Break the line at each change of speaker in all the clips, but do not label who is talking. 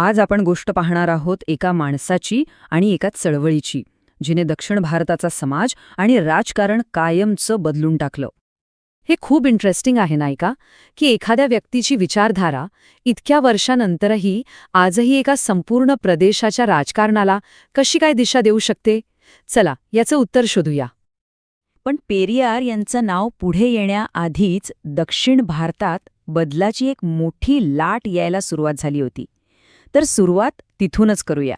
आज आपण गोष्ट पाहणार आहोत एका माणसाची आणि एका चळवळीची, जिने दक्षिण भारताचा समाज आणि राजकारण कायमचं बदलून टाकलं. हे खूप इंटरेस्टिंग आहे नाही का, की एखाद्या व्यक्तीची विचारधारा इतक्या वर्षानंतरही आजही एका संपूर्ण प्रदेशाच्या राजकारणाला कशी काय दिशा देऊ शकते. चला याचं उत्तर शोधूया. पण पेरियार यांचं नाव पुढे येण्याआधीच दक्षिण भारतात बदलाची एक मोठी लाट यायला सुरुवात झाली होती. तर सुरुवात तिथूनच करूया.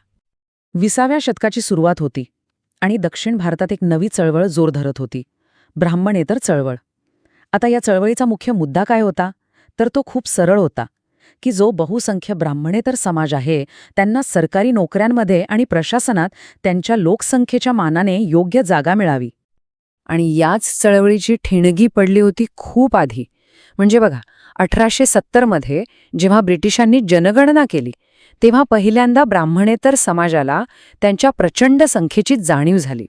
20व्या शतकाची सुरुवात होती आणि दक्षिण भारतात एक नवी चळवळ जोर धरत होती, ब्राह्मणेतर चळवळ. आता या चळवळीचा मुख्य मुद्दा काय होता, तर तो खूप सरळ होता की जो बहुसंख्य ब्राह्मणेतर समाज आहे त्यांना सरकारी नोकऱ्यांमध्ये आणि प्रशासनात त्यांच्या लोकसंख्येच्या मानाने योग्य जागा मिळावी. आणि याच चळवळीची ठिणगी पडली होती खूप आधी. म्हणजे बघा, 1870 मध्ये जेव्हा ब्रिटिशांनी जनगणना केली तेव्हा पहिल्यांदा ब्राह्मणेतर समाजाला त्यांच्या प्रचंड संख्येची जाणीव झाली.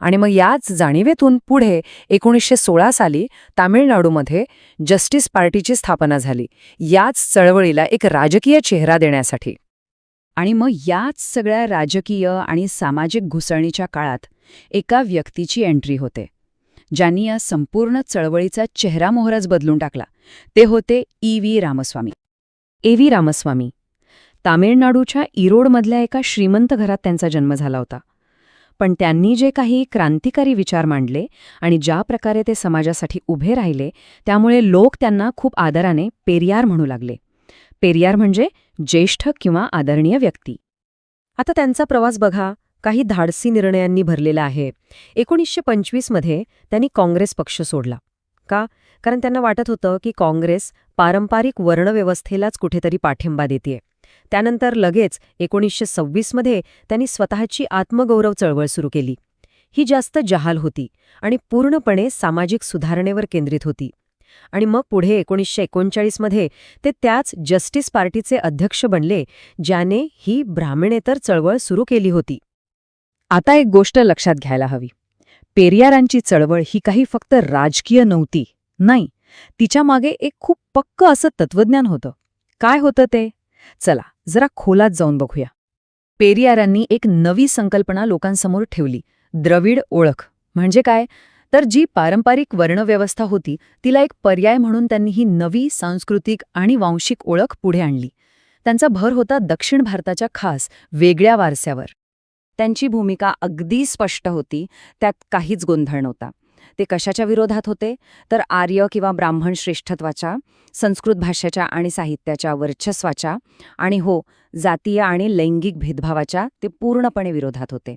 आणि मग याच जाणीवेतून पुढे 1916 साली तामिळनाडूमध्ये जस्टिस पार्टीची स्थापना झाली, याच चळवळीला एक राजकीय चेहरा देण्यासाठी. आणि मग याच सगळ्या राजकीय आणि सामाजिक घुसळणीच्या काळात एका व्यक्तीची एंट्री होते, ज्यांनी या संपूर्ण चळवळीचा चेहरामोहरच बदलून टाकला. ते होते E.V. रामस्वामी. E.V. रामस्वामी तामिळनाडूच्या इरोडमधल्या एका श्रीमंत घरात त्यांचा जन्म झाला होता. पण त्यांनी जे काही क्रांतिकारी विचार मांडले आणि ज्या प्रकारे ते समाजासाठी उभे राहिले, त्यामुळे लोक त्यांना खूप आदराने पेरियार म्हणू लागले. पेरियार म्हणजे ज्येष्ठ किंवा आदरणीय व्यक्ती. आता त्यांचा प्रवास बघा, काही धाडसी निर्णयांनी भरलेला आहे. 1925 मध्ये त्यांनी काँग्रेस पक्ष सोडला. का? कारण त्यांना वाटत होतं की काँग्रेस पारंपरिक वर्णव्यवस्थेलाच कुठेतरी पाठिंबा देतेय. त्यानंतर लगेच 1926 मध्ये त्यांनी स्वतःची आत्मगौरव चळवळ सुरू केली. ही जास्त जहाल होती आणि पूर्णपणे सामाजिक सुधारणेवर केंद्रित होती. आणि मग पुढे 1939 मध्ये ते त्याच जस्टिस पार्टीचे अध्यक्ष बनले, ज्याने ही ब्राह्मणेतर चळवळ सुरू केली होती. आता एक गोष्ट लक्षात घ्यायला हवी. पेरियारांची चळवळ ही काही फक्त राजकीय नव्हती. नाही, तिच्या मागे एक खूप पक्क असं तत्वज्ञान होतं. काय होतं ते? चला जरा खोलात जाऊन बघूया. पेरियारांनी एक नवी संकल्पना लोकांसमोर ठेवली, द्रविड ओळख. म्हणजे काय? तर जी पारंपरिक वर्णव्यवस्था होती तिला एक पर्याय म्हणून त्यांनी ही नवी सांस्कृतिक आणि वांशिक ओळख पुढे आणली. त्यांचा भर होता दक्षिण भारताच्या खास वेगळ्या वारस्यावर. त्यांची भूमिका अगदी स्पष्ट होती, त्यात काहीच गोंधळ नव्हता. ते कशाच्या विरोधात होते? तर आर्य किंवा ब्राह्मण श्रेष्ठत्वाच्या, संस्कृत भाषेच्या आणि साहित्याच्या वर्चस्वाच्या आणि जातीय आणि लैंगिक भेदभावाच्या ते पूर्णपणे विरोधात होते.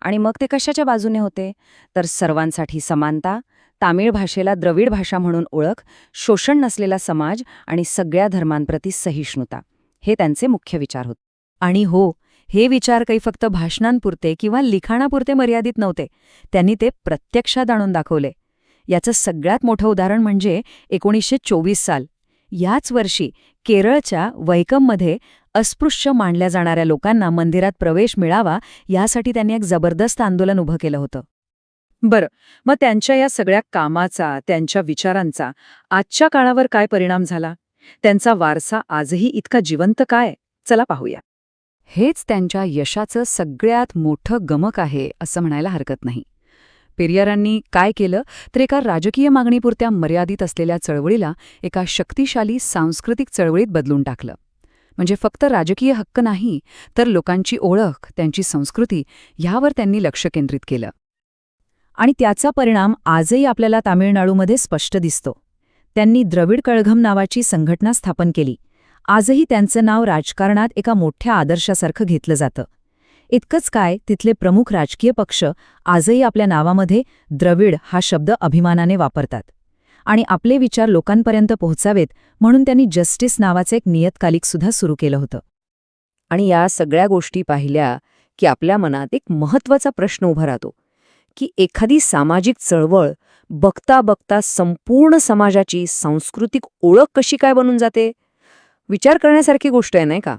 आणि मग ते कशाच्या बाजूने होते? तर सर्वांसाठी समानता, तामिळ भाषेला द्रविड भाषा म्हणून ओळख, शोषण नसलेला समाज आणि सगळ्या धर्मांप्रती सहिष्णुता, हे त्यांचे मुख्य विचार होते. आणि हे विचार काही फक्त भाषणांपुरते किंवा लिखाणापुरते मर्यादित नव्हते. त्यांनी ते प्रत्यक्षात आणून दाखवले. याचं सगळ्यात मोठं उदाहरण म्हणजे 1924 साल. याच वर्षी केरळच्या वैकममध्ये अस्पृश्य मानल्या जाणाऱ्या लोकांना मंदिरात प्रवेश मिळावा, यासाठी त्यांनी एक जबरदस्त आंदोलन उभं केलं होतं. बरं, मग त्यांच्या या सगळ्या कामाचा, त्यांच्या विचारांचा आजच्या काळावर काय परिणाम झाला? त्यांचा वारसा आजही इतका जिवंत काय? चला पाहूया. हेच त्यांच्या यशाचं सगळ्यात मोठं गमक आहे असं म्हणायला हरकत नाही. पेरियारांनी काय केलं तर एका राजकीय मागणीपुरत्या मर्यादित असलेल्या चळवळीला एका शक्तिशाली सांस्कृतिक चळवळीत बदलून टाकलं. म्हणजे फक्त राजकीय हक्क नाही, तर लोकांची ओळख, त्यांची संस्कृती ह्यावर त्यांनी लक्ष केंद्रित केलं. आणि त्याचा परिणाम आजही आपल्याला तामिळनाडूमध्ये स्पष्ट दिसतो. त्यांनी द्रविड कळघम नावाची संघटना स्थापन केली. आजही त्यांचं नाव राजकारणात एका मोठ्या आदर्शासारखं घेतलं जातं. इतकंच काय, तिथले प्रमुख राजकीय पक्ष आजही आपल्या नावामध्ये द्रविड हा शब्द अभिमानाने वापरतात. आणि आपले विचार लोकांपर्यंत पोहोचावेत म्हणून त्यांनी जस्टिस नावाचं एक नियतकालिकसुद्धा सुरू केलं होतं. आणि या सगळ्या गोष्टी पाहिल्या की आपल्या मनात एक महत्त्वाचा प्रश्न उभा राहतो की एखादी सामाजिक चळवळ बघता बघता संपूर्ण समाजाची सांस्कृतिक ओळख कशी काय बनून जाते? विचार करण्यासारखी गोष्ट आहे, नाही का?